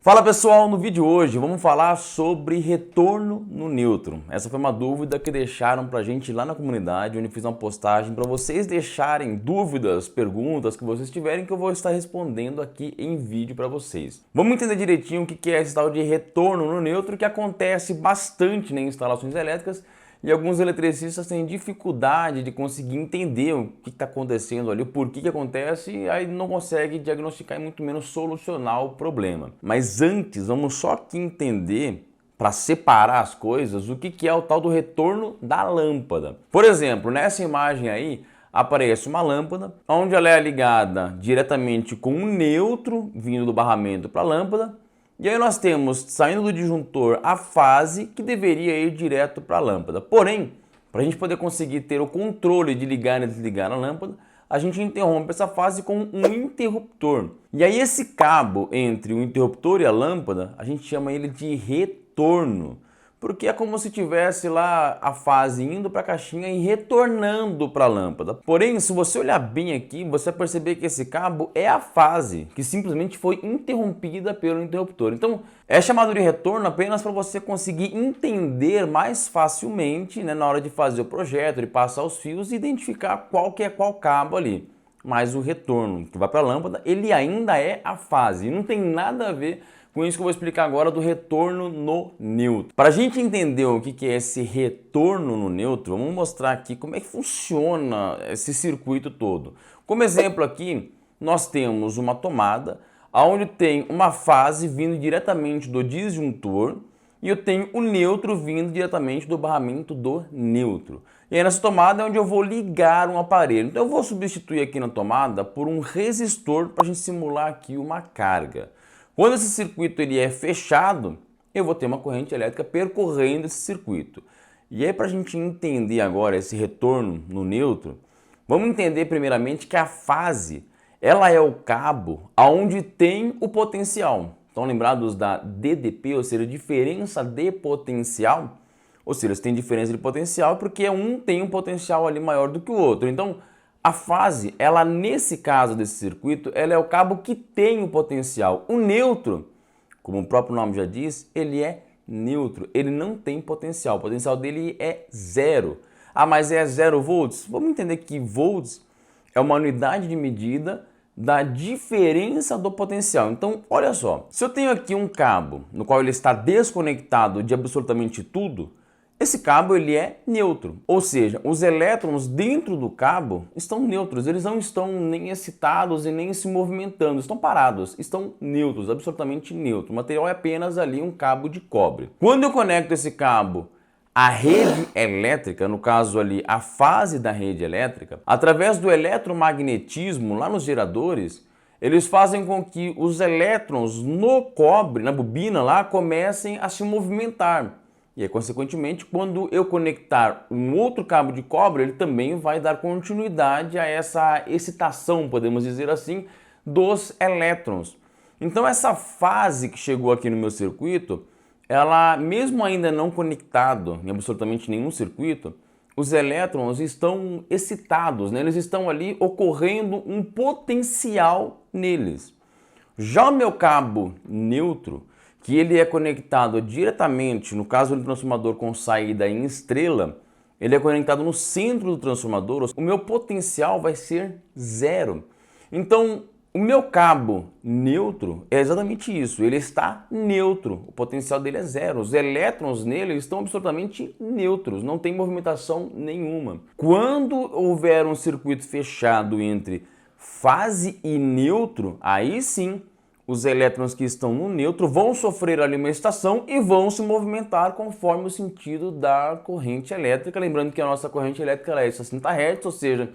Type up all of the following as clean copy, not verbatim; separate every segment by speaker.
Speaker 1: Fala pessoal, no vídeo de hoje vamos falar sobre retorno no neutro. Essa foi uma dúvida que deixaram pra gente lá na comunidade, onde fiz uma postagem para vocês deixarem dúvidas, perguntas que vocês tiverem que eu vou estar respondendo aqui em vídeo para vocês. Vamos entender direitinho o que é esse tal de retorno no neutro que acontece bastante em instalações elétricas e alguns eletricistas têm dificuldade de conseguir entender o que está acontecendo ali, o porquê que acontece, e aí não consegue diagnosticar e muito menos solucionar o problema. Mas antes, vamos só aqui entender, para separar as coisas, o que é o tal do retorno da lâmpada. Por exemplo, nessa imagem aí, aparece uma lâmpada, onde ela é ligada diretamente com um neutro vindo do barramento para a lâmpada, e aí nós temos, saindo do disjuntor, a fase que deveria ir direto para a lâmpada. Porém, para a gente poder conseguir ter o controle de ligar e desligar a lâmpada, a gente interrompe essa fase com um interruptor. E aí esse cabo entre o interruptor e a lâmpada, a gente chama ele de retorno. Porque é como se tivesse lá a fase indo para a caixinha e retornando para a lâmpada. Porém, se você olhar bem aqui, você vai perceber que esse cabo é a fase que simplesmente foi interrompida pelo interruptor. Então, é chamado de retorno apenas para você conseguir entender mais facilmente, né, na hora de fazer o projeto, de passar os fios e identificar qual que é qual cabo ali. Mas o retorno que vai para a lâmpada, ele ainda é a fase e não tem nada a ver com isso que eu vou explicar agora do retorno no neutro. Para a gente entender o que é esse retorno no neutro, vamos mostrar aqui como é que funciona esse circuito todo. Como exemplo aqui, nós temos uma tomada onde tem uma fase vindo diretamente do disjuntor e eu tenho o neutro vindo diretamente do barramento do neutro. E aí nessa tomada é onde eu vou ligar um aparelho. Então eu vou substituir aqui na tomada por um resistor para a gente simular aqui uma carga. Quando esse circuito ele é fechado, eu vou ter uma corrente elétrica percorrendo esse circuito. E aí, para a gente entender agora esse retorno no neutro, vamos entender primeiramente que a fase ela é o cabo onde tem o potencial. Estão lembrados da DDP, ou seja, diferença de potencial? Ou seja, se tem diferença de potencial porque um tem um potencial ali maior do que o outro. Então, a fase, ela nesse caso desse circuito, ela é o cabo que tem o potencial. O neutro, como o próprio nome já diz, ele é neutro, ele não tem potencial. O potencial dele é zero. Ah, mas é 0 volts? Vamos entender que volts é uma unidade de medida da diferença do potencial. Então, olha só, se eu tenho aqui um cabo no qual ele está desconectado de absolutamente tudo, esse cabo ele é neutro, ou seja, os elétrons dentro do cabo estão neutros, eles não estão nem excitados e nem se movimentando, estão parados, estão neutros, absolutamente neutros. O material é apenas ali um cabo de cobre. Quando eu conecto esse cabo à rede elétrica, no caso ali a fase da rede elétrica, através do eletromagnetismo lá nos geradores, eles fazem com que os elétrons no cobre, na bobina lá, comecem a se movimentar. E aí, consequentemente, quando eu conectar um outro cabo de cobre, ele também vai dar continuidade a essa excitação, podemos dizer assim, dos elétrons. Então, essa fase que chegou aqui no meu circuito, ela, mesmo ainda não conectado em absolutamente nenhum circuito, os elétrons estão excitados, né? Eles estão ali ocorrendo um potencial neles. Já o meu cabo neutro, que ele é conectado diretamente, no caso do transformador com saída em estrela, ele é conectado no centro do transformador, o meu potencial vai ser zero. Então, o meu cabo neutro é exatamente isso, ele está neutro, o potencial dele é zero, os elétrons nele estão absolutamente neutros, não tem movimentação nenhuma. Quando houver um circuito fechado entre fase e neutro, aí sim, os elétrons que estão no neutro vão sofrer ali uma excitação e vão se movimentar conforme o sentido da corrente elétrica. Lembrando que a nossa corrente elétrica é 60 Hz, ou seja,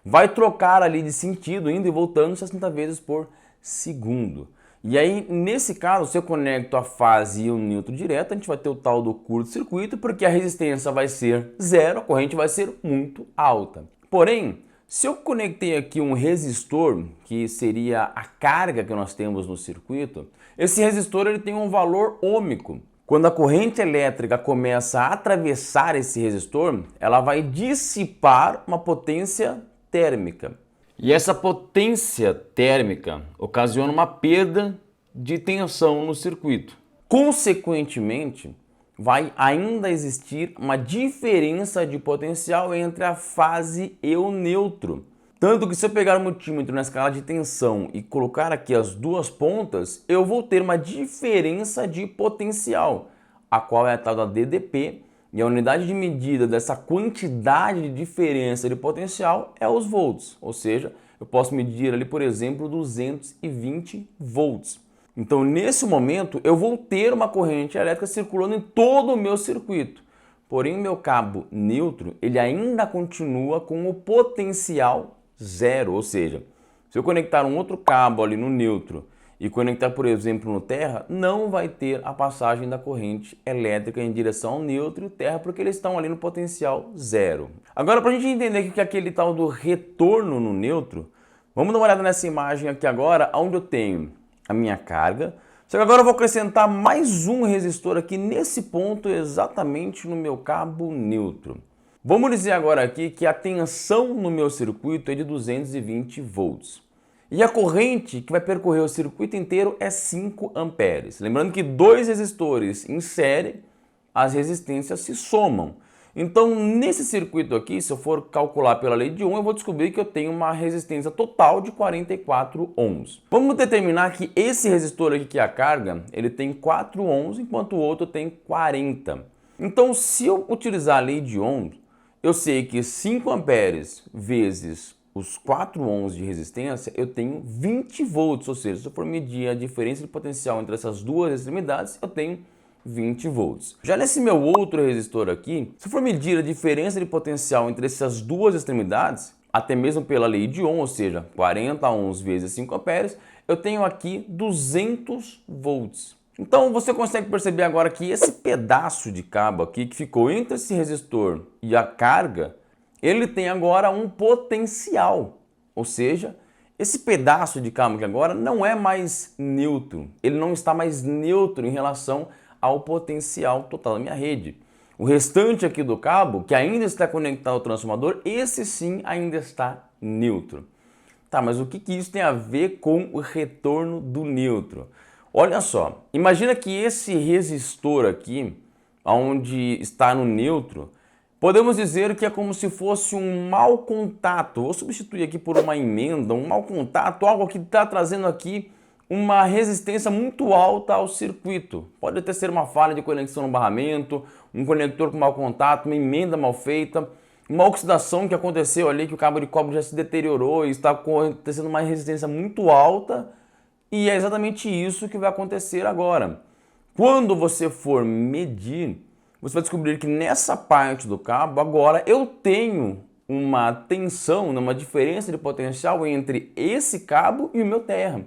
Speaker 1: vai trocar ali de sentido, indo e voltando 60 vezes por segundo. E aí, nesse caso, se eu conecto a fase e o neutro direto, a gente vai ter o tal do curto-circuito, porque a resistência vai ser zero, a corrente vai ser muito alta. Porém, se eu conectei aqui um resistor, que seria a carga que nós temos no circuito, esse resistor ele tem um valor ôhmico. Quando a corrente elétrica começa a atravessar esse resistor, ela vai dissipar uma potência térmica. E essa potência térmica ocasiona uma perda de tensão no circuito. Consequentemente, vai ainda existir uma diferença de potencial entre a fase e o neutro. Tanto que se eu pegar o multímetro na escala de tensão e colocar aqui as duas pontas, eu vou ter uma diferença de potencial, a qual é a tal da DDP, e a unidade de medida dessa quantidade de diferença de potencial é os volts, ou seja, eu posso medir ali, por exemplo, 220 volts. Então, nesse momento, eu vou ter uma corrente elétrica circulando em todo o meu circuito. Porém, o meu cabo neutro, ele ainda continua com o potencial zero, ou seja, se eu conectar um outro cabo ali no neutro e conectar, por exemplo, no terra, não vai ter a passagem da corrente elétrica em direção ao neutro e o terra, porque eles estão ali no potencial zero. Agora, para a gente entender que aquele tal do retorno no neutro, vamos dar uma olhada nessa imagem aqui agora, onde eu tenho a minha carga. Só que agora eu vou acrescentar mais um resistor aqui nesse ponto, exatamente no meu cabo neutro. Vamos dizer agora aqui que a tensão no meu circuito é de 220 volts. E a corrente que vai percorrer o circuito inteiro é 5 amperes. Lembrando que dois resistores em série, as resistências se somam. Então, nesse circuito aqui, se eu for calcular pela lei de Ohm, eu vou descobrir que eu tenho uma resistência total de 44 ohms. Vamos determinar que esse resistor aqui, que é a carga, ele tem 4 ohms, enquanto o outro tem 40. Então, se eu utilizar a lei de Ohm, eu sei que 5 amperes vezes os 4 ohms de resistência, eu tenho 20 volts, ou seja, se eu for medir a diferença de potencial entre essas duas extremidades, eu tenho 20 volts. Já nesse meu outro resistor aqui, se eu for medir a diferença de potencial entre essas duas extremidades, até mesmo pela lei de Ohm, ou seja, 40 ohms vezes 5 amperes, eu tenho aqui 200 volts. Então você consegue perceber agora que esse pedaço de cabo aqui que ficou entre esse resistor e a carga, ele tem agora um potencial, ou seja, esse pedaço de cabo aqui agora não é mais neutro, ele não está mais neutro em relação ao potencial total da minha rede. O restante aqui do cabo, que ainda está conectado ao transformador, esse sim ainda está neutro. Tá, mas o que isso tem a ver com o retorno do neutro? Olha só, imagina que esse resistor aqui, onde está no neutro, podemos dizer que é como se fosse um mau contato. Vou substituir aqui por uma emenda, um mau contato, algo que está trazendo aqui uma resistência muito alta ao circuito. Pode até ser uma falha de conexão no barramento, um conector com mau contato, uma emenda mal feita, uma oxidação que aconteceu ali, que o cabo de cobre já se deteriorou e está acontecendo uma resistência muito alta, e é exatamente isso que vai acontecer agora. Quando você for medir, você vai descobrir que nessa parte do cabo, agora eu tenho uma tensão, uma diferença de potencial entre esse cabo e o meu terra.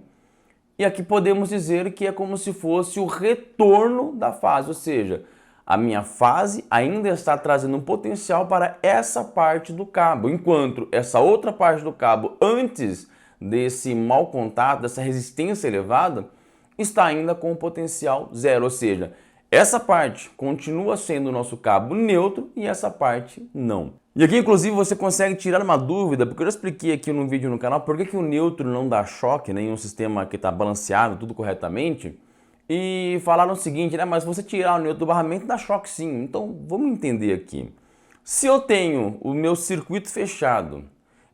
Speaker 1: E aqui podemos dizer que é como se fosse o retorno da fase, ou seja, a minha fase ainda está trazendo um potencial para essa parte do cabo, enquanto essa outra parte do cabo, antes desse mau contato, dessa resistência elevada, está ainda com o potencial zero, ou seja, essa parte continua sendo o nosso cabo neutro e essa parte não. E aqui, inclusive, você consegue tirar uma dúvida, porque eu já expliquei aqui no vídeo no canal por que o neutro não dá choque, né, em um sistema que está balanceado, tudo corretamente, e falaram o seguinte, né, mas se você tirar o neutro do barramento, dá choque sim. Então, vamos entender aqui. Se eu tenho o meu circuito fechado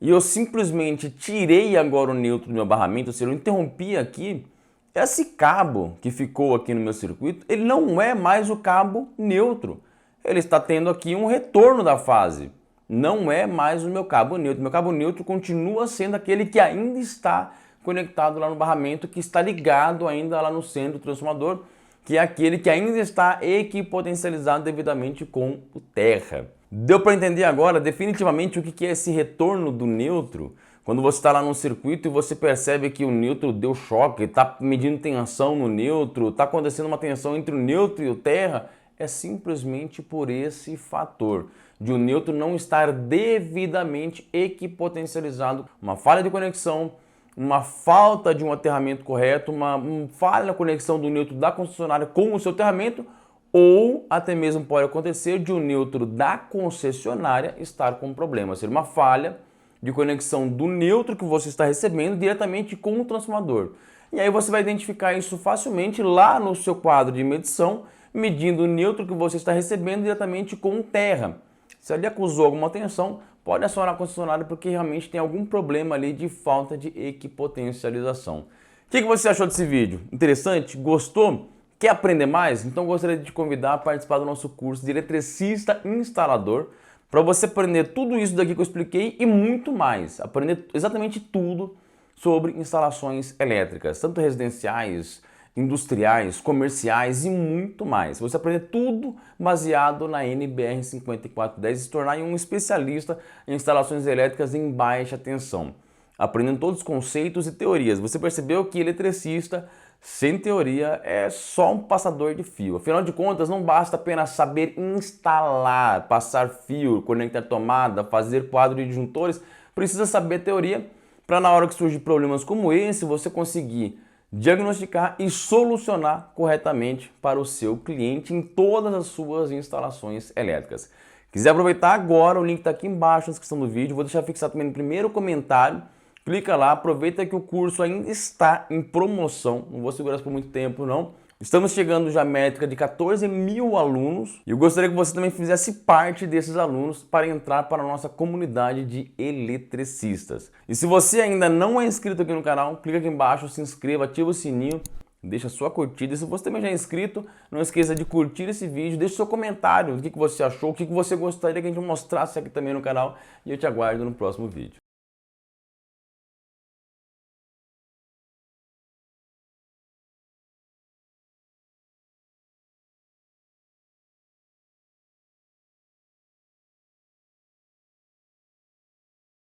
Speaker 1: e eu simplesmente tirei agora o neutro do meu barramento, ou seja, eu interrompi aqui, esse cabo que ficou aqui no meu circuito, ele não é mais o cabo neutro. Ele está tendo aqui um retorno da fase. Não é mais o meu cabo neutro. Meu cabo neutro continua sendo aquele que ainda está conectado lá no barramento, que está ligado ainda lá no centro do transformador, que é aquele que ainda está equipotencializado devidamente com o terra. Deu para entender agora definitivamente o que é esse retorno do neutro? Quando você está lá no circuito e você percebe que o neutro deu choque, está medindo tensão no neutro, está acontecendo uma tensão entre o neutro e o terra, é simplesmente por esse fator de o neutro não estar devidamente equipotencializado, uma falha de conexão, uma falta de um aterramento correto, uma falha na conexão do neutro da concessionária com o seu aterramento, ou até mesmo pode acontecer de o neutro da concessionária estar com problema, ser uma falha de conexão do neutro que você está recebendo diretamente com o transformador. E aí você vai identificar isso facilmente lá no seu quadro de medição, medindo o neutro que você está recebendo diretamente com terra. Se ali acusou alguma tensão, pode acionar a concessionária porque realmente tem algum problema ali de falta de equipotencialização. O que você achou desse vídeo? Interessante? Gostou? Quer aprender mais? Então gostaria de te convidar a participar do nosso curso de eletricista instalador, para você aprender tudo isso daqui que eu expliquei e muito mais. Aprender exatamente tudo sobre instalações elétricas, tanto residenciais, industriais, comerciais e muito mais. Você aprender tudo baseado na NBR 5410 e se tornar um especialista em instalações elétricas em baixa tensão, aprendendo todos os conceitos e teorias. Você percebeu que eletricista sem teoria é só um passador de fio. Afinal de contas, não basta apenas saber instalar, passar fio, conectar tomada, fazer quadro de disjuntores. Precisa saber teoria para na hora que surgir problemas como esse, você conseguir diagnosticar e solucionar corretamente para o seu cliente em todas as suas instalações elétricas. Quiser aproveitar agora, o link está aqui embaixo na descrição do vídeo. Vou deixar fixado também no primeiro comentário. Clica lá, aproveita que o curso ainda está em promoção, não vou segurar isso por muito tempo não. Estamos chegando já à métrica de 14 mil alunos e eu gostaria que você também fizesse parte desses alunos para entrar para a nossa comunidade de eletricistas. E se você ainda não é inscrito aqui no canal, clica aqui embaixo, se inscreva, ativa o sininho, deixa sua curtida. E se você também já é inscrito, não esqueça de curtir esse vídeo, deixe seu comentário do que você achou, o que você gostaria que a gente mostrasse aqui também no canal e eu te aguardo no próximo vídeo.